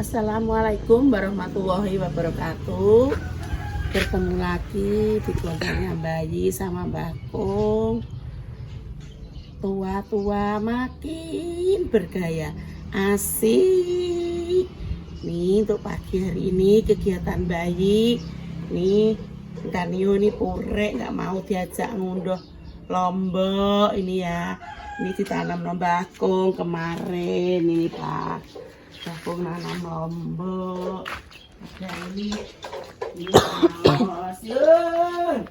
Assalamualaikum warahmatullahi wabarakatuh. Bertemu lagi di keluarganya Bayi sama Mbak Kung. Tua-tua makin bergaya, asik. Nih untuk pagi hari ini kegiatan Bayi. Nih Kanio ini purek nggak mau diajak ngunduh lombok ini ya. Ini ditanam Mbak Kung kemarin ini Pak. Aku nanam lombok. Ada ini laos, Yun,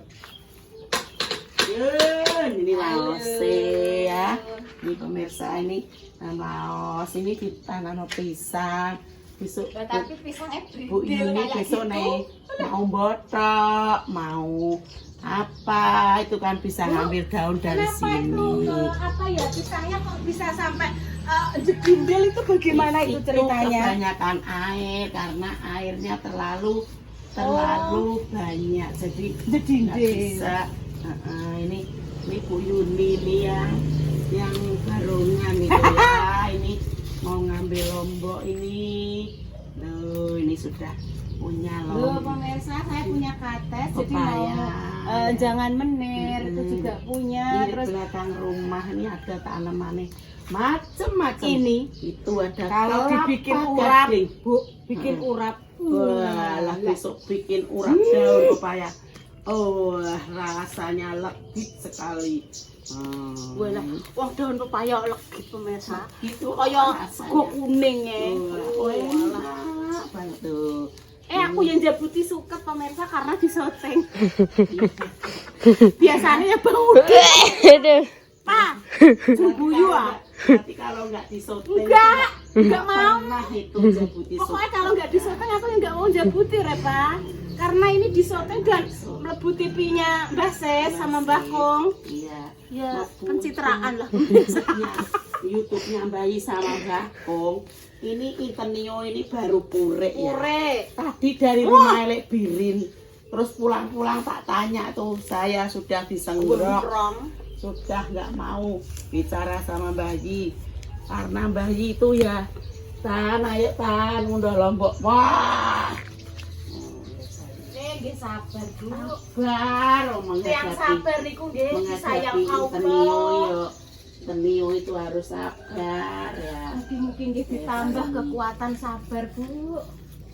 ini laos ya. Ini pemirsa ini laos ini ditanam pisang. Besok tapi pisangnya Bu ini besok nih mau botok, mau apa itu kan bisa ngambil daun dari sini. Apa ya pisangnya kok bisa sampai jebindel itu bagaimana itu ceritanya? Kebanyakan air karena airnya terlalu banyak jadi nggak bisa. Ini Bu Yuni ini yang barunya nih ya. Ini mau ngambil lombok ini. Loh, ini sudah punya Loh lombok. pemirsa, saya punya kates jadi Pepaya. mau jangan menir itu juga punya. Di Terus belakang rumah ini ada tanaman macem-macem. Ini itu ada kalau kelapa dibikin urap, gading. Bu, bikin urap. Walah besok bikin urap daun pepaya. Oh rasanya legit sekali. Walah, wah daun pepaya legit pemirsa. Itu Kayak sego kuning ya. Oh, enak banget tuh. Aku yang jabuti suket pemirsa karena disoteng. Biasanya ya bang udah. Pak, jumbuyu ah. Tapi kalau nggak disoteng Enggak mau. pernah itu jabuti Pokoknya kalau nggak disoteng aku yang nggak mau jabuti Repa. Karena ini disoteng dan melebuti pinya Mbah Ses sama Mbah Kong. Iya. Ya, pencitraan lah. YouTube-nya Bayi sama Mbah Kong. Ini Intenio ini baru purek ya. Purek. Tadi dari rumah Elek Birin. Terus pulang-pulang tak tanya tuh saya sudah disenggrok. Sudah nggak mau bicara sama Bayi. Karena Bayi itu ya ayo ngunduh lombok. Wah. Nggih sabar dulu. Sabar Yang sabar niku nggih sayang Intenio Allah. yo. Intenio itu harus sabar ya. Mungkin nggih ditambah kekuatan sabar, Bu.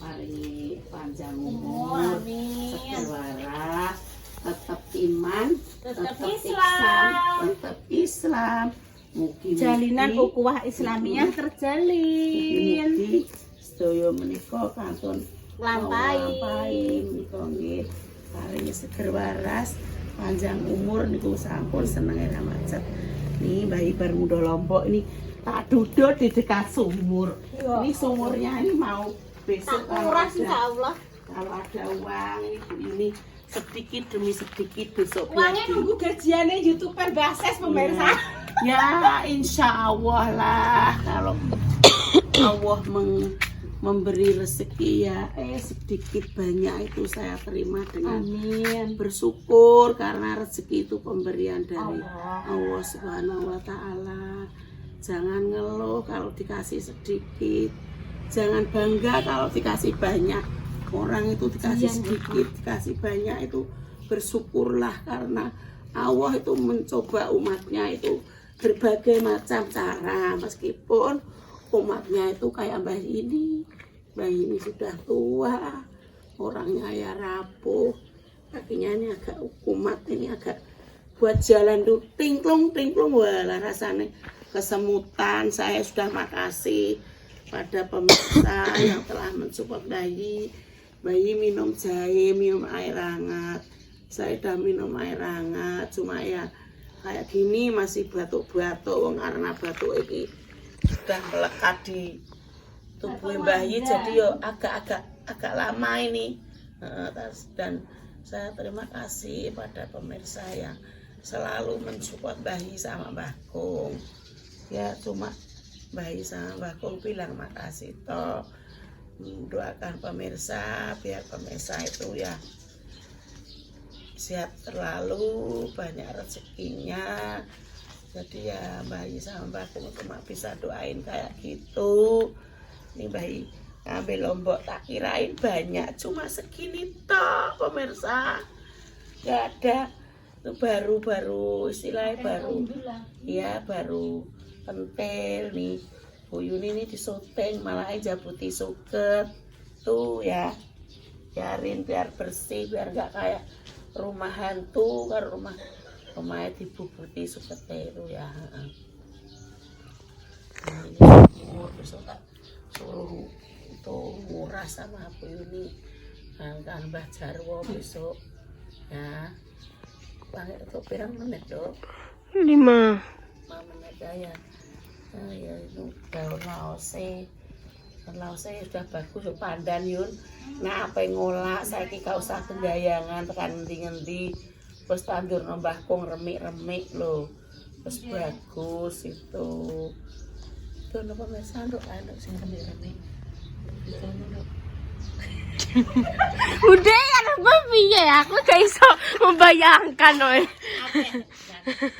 Paringi panjang Oh, umur, amin. seger waras, tetap iman, Tetap tetap Islam. tetap Islam. Jalinan ukhuwah Islamiyah terjalin. Mugi sedaya menika kantun Lampahi. menika nggih paringi seger waras, panjang umur niku sampun senenge ra macet. Nih Bayi bar ngunduh lombok ini tak duduk di dekat sumur. Iya. Ini sumurnya ini mau besok Tak kuras insyaallah. kalau ada uang ini sedikit demi sedikit besok Uangnya nunggu gajiannya YouTuber Bases pemirsa. ya insya Allah lah kalau Allah memberi rezeki ya sedikit banyak itu saya terima dengan Amin. bersyukur karena rezeki itu pemberian dari Allah. Allah Subhanahu wa Ta'ala. Jangan ngeluh kalau dikasih sedikit, jangan bangga kalau dikasih banyak. Orang itu dikasih sedikit, dikasih banyak itu bersyukurlah karena Allah itu mencoba umatnya itu berbagai macam cara, meskipun umatnya itu kayak Bayi ini sudah tua, orangnya ya rapuh, kakinya ini agak kumat, ini agak buat jalan tuh tingklung walah rasanya kesemutan. Saya sudah makasih pada pemirsa yang telah mensupport Bayi minum jahe, minum air hangat. Saya udah minum air hangat, cuma ya kayak gini masih batuk-batuk karena batuk ini sudah melekat di tubuh Bayi, jadi yo agak lama ini. Dan saya terima kasih pada pemirsa yang selalu mensupport Bayi sama Mbah Kung. Ya cuma Bayi sama Mbah Kung bilang makasih toh. Doakan pemirsa biar pemirsa itu ya sehat terlalu, banyak rezekinya. Jadi ya Bayi sama Mbak Kung cuma bisa doain kayak gitu. Ini Bayi Ngambil lombok tak kirain banyak, cuma segini tok pemirsa. Gak ada. Itu baru istilahnya baru. Ya baru pentil nih. Bu Yuni ini disyuting malah jabuti suket. Tuh ya. Biarin biar bersih, biar gak kayak rumah hantu kan rumahnya dibubuti seperti itu ya. Nah, ini umur besok tak suruh itu murah sama Bu Yuni kan Mbah Jarwo besok ya. Pakai itu pirang menit dong? 5 menit ya. Nah ya itu daun laosnya sudah bagus, pandan Yun. Nah apa yang ngolak saya gak usah penggayangan tekan ngendi-ngendi. Terus tandur nambah kong remik-remik loh. Terus bagus itu. Itu nopo mesan nduk anak sing remik-remik. Itu nduk. Udah kan apa piye aku gak iso membayangkan loh.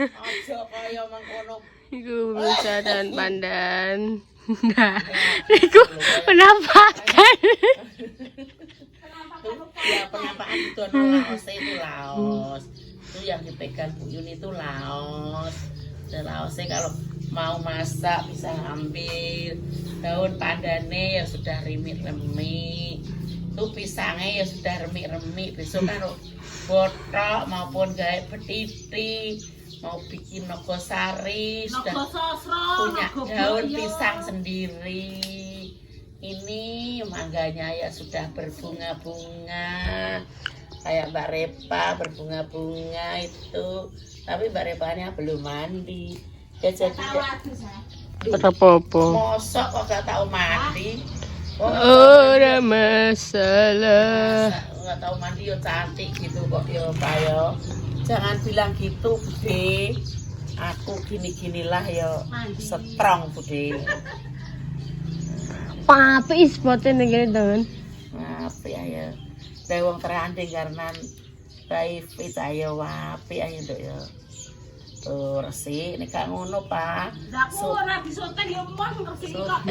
Ojo kaya mengkono. Iku bisa dan pandan. Nah, iku penampakan. Ya penampakan itu laos itu laos. Itu yang dipegang Bu Yuni itu laos. Dan laosnya kalau mau masak bisa ambil daun pandannya yang sudah remik-remik. Itu pisangnya ya sudah remik-remik. Besok kan botok maupun gawe petiti. Mau bikin nogosari sudah punya daun pisang sendiri. Ini mangganya ya sudah berbunga-bunga kayak Mbak Repa berbunga-bunga itu, tapi Mbak Repanya belum mandi ya jadi apa-apa mosok kok gak tahu mandi. Ora masalah. Nggak tahu mandi yo cantik gitu kok yo Pak yo. Jangan bilang gitu Bude. Aku gini-ginilah yo strong Bude. Papi spotnya ning kene teman. Apa ya. Dari wong teranding karena bayi fit ayo wapi ayo nduk yo. Tuh resik nek gak ngono Pak. Aku ora disoting yo mah resik kok.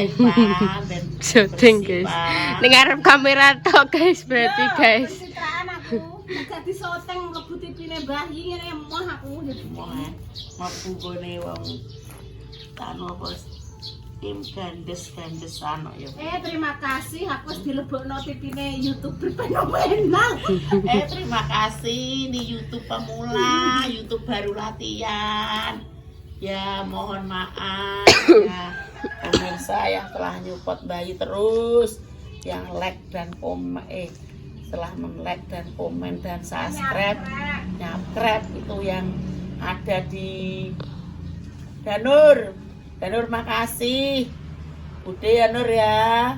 Syuting guys. Ning ngarep kamera tok guys berarti guys. Pencitraan aku gak disoting mlebu tipine bayi ngene emoh aku Mau gone wong tano bos tim gandes-gandesan ya. Terima kasih aku wis dilebokno tipine YouTuber fenomenal. Terima kasih di YouTube pemula, YouTube baru latihan. Ya mohon maaf ya pemirsa yang telah nyupport bayi terus, yang like dan komen setelah men-like dan komen dan subscribe, nyakrep itu yang ada di Danur makasih. Bude ya Nur ya.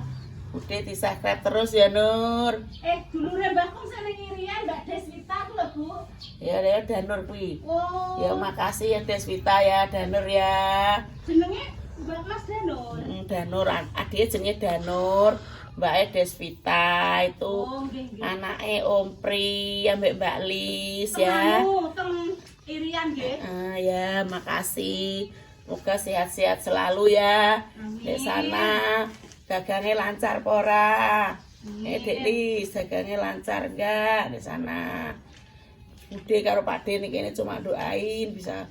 Bude di subscribe terus ya Nur. Dulure Mbahku sing ngirian Mbak Deswita aku lho Bu. Ya Danur kuwi. Oh. Ya makasih ya Deswita ya Danur ya. Jenenge Mbak Mas Danur. Danur adiknya jenenge Danur. Mbak Deswita itu nggih. Anaknya Om Pri ambek Mbak Lis ya. Teng irian nggih. Ya makasih. Semoga sehat-sehat selalu ya. Di sana dagangnya lancar pora. Dek Lis, dagangnya lancar enggak di sana? Bude karo Pak De ini cuma doain bisa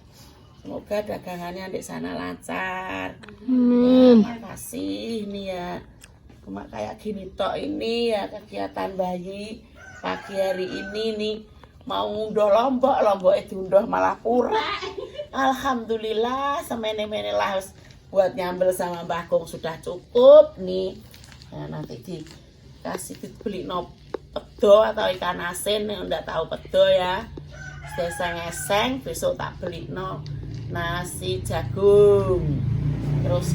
semoga dagangannya di sana lancar. Ya, makasih nih ya. Cuma kayak gini tok ini ya kegiatan bayi pagi hari ini nih. Mau ngunduh lombok itu unduh malah kurang. Alhamdulillah semene-mene lah buat nyambel sama Mbah Kong sudah cukup nih. Nah, nanti dikasih dibeli pedo atau ikan asin yang udah tahu pedo ya. Seseng-eseng besok tak beli nasi jagung. Terus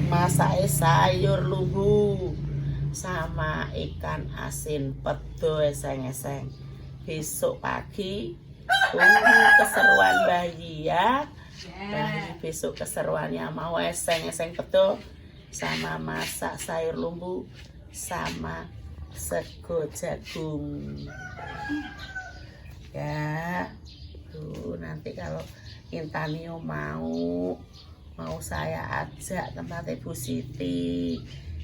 masak sayur lumbu sama ikan asin pedo eseng-eseng. Besok pagi tunggu keseruan bayi ya. Bayi besok keseruannya mau eseng-eseng pedo sama masak sayur lumbu sama sego jagung. Ya. Tuh nanti kalau Intanio mau saya ajak tempat Ibu Siti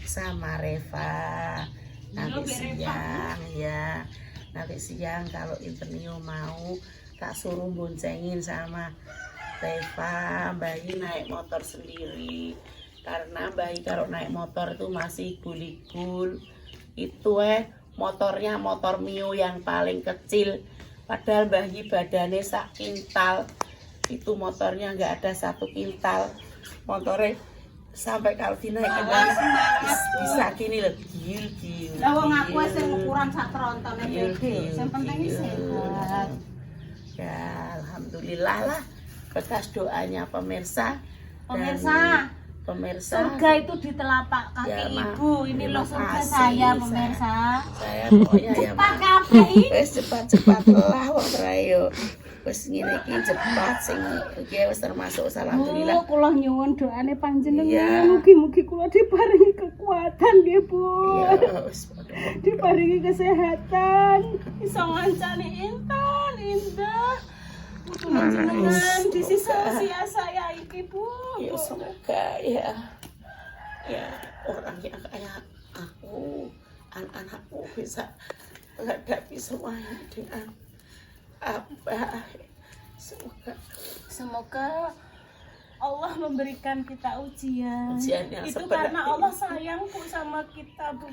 sama Reva nanti siang ya. Nanti siang kalau Interview mau tak suruh boncengin sama Reva. Bayi naik motor sendiri karena bayi kalau naik motor itu masih guligul. Itu motornya motor Mio yang paling kecil, padahal bayi badannya sak kintal. Itu motornya nggak ada 1 kintal. Motornya sampai kalau dinaikkan bisa gini loh, gil. Lah wong aku wis ukuran sak trontone dhewe. Sing penting sehat. Ya, alhamdulillah lah bekas doanya pemirsa. Pemirsa, surga itu di telapak kaki Ya, ibu. Ini loh terima surga kasih, saya, pemirsa. Saya pokoknya ya Cepat kabeh iki. wis cepat-cepat lah wong rayo. Wis ngene iki cepat sing iki wis termasuk alhamdulillah. Kula nyuwun doane Iya. panjenengan. Mugi-mugi kula diparingi kekuatan nggih, Bu. Ya wis Diparingi kesehatan. Iso ngancani Intan, Indah. Panjenengan di sisa usia saya iki, Bu. ya semoga ya orang yang kayak aku, anak-anakku bisa menghadapi semuanya dengan apa. Semoga Allah memberikan kita ujian. Ujian yang Itu sebenarnya. karena Allah sayang Bu sama kita, Bu.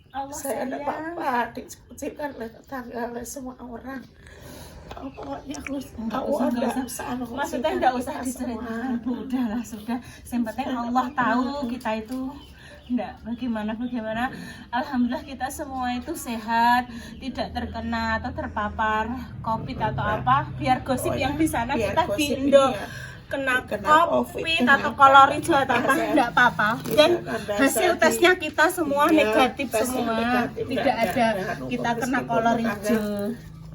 Allah Saya sayang. tidak apa-apa dikucilkan oleh tetangga, oleh semua orang. Pokoknya aku Maksudnya enggak usah diceritakan, Bu. Udahlah, sudah. Yang penting Allah tahu kita itu enggak bagaimana. Alhamdulillah kita semua itu sehat, tidak terkena atau terpapar COVID atau apa. Biar gosip yang di sana kita di Indo kena COVID atau kolor hijau atau apa, enggak apa-apa. Dan hasil tesnya kita semua negatif semua. Tidak ada kita kena kolor hijau.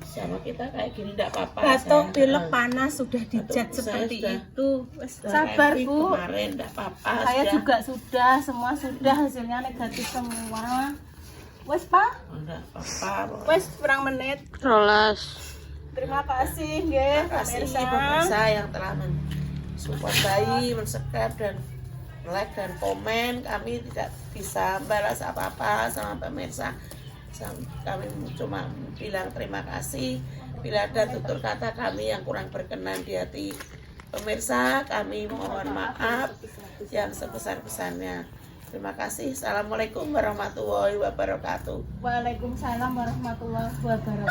Sama kita kayak gini enggak apa-apa. Batuk, pilek, panas sudah dijat seperti itu. Sabar, Bu. Kemarin enggak apa-apa. Saya juga semua sudah hasilnya negatif semua. Wes, Pak? Enggak apa-apa. Wes, kurang menit. Rolas. Terima kasih, nggih, Terima kasih pemirsa. pemirsa yang telah mensupport bayi, men-subscribe dan like dan komen. Kami tidak bisa balas apa-apa sama pemirsa. Kami cuma bilang terima kasih. Bila ada tutur kata kami yang kurang berkenan di hati pemirsa, kami mohon maaf yang sebesar-besarnya. Terima kasih. Assalamualaikum warahmatullahi wabarakatuh. Waalaikumsalam warahmatullahi wabarakatuh.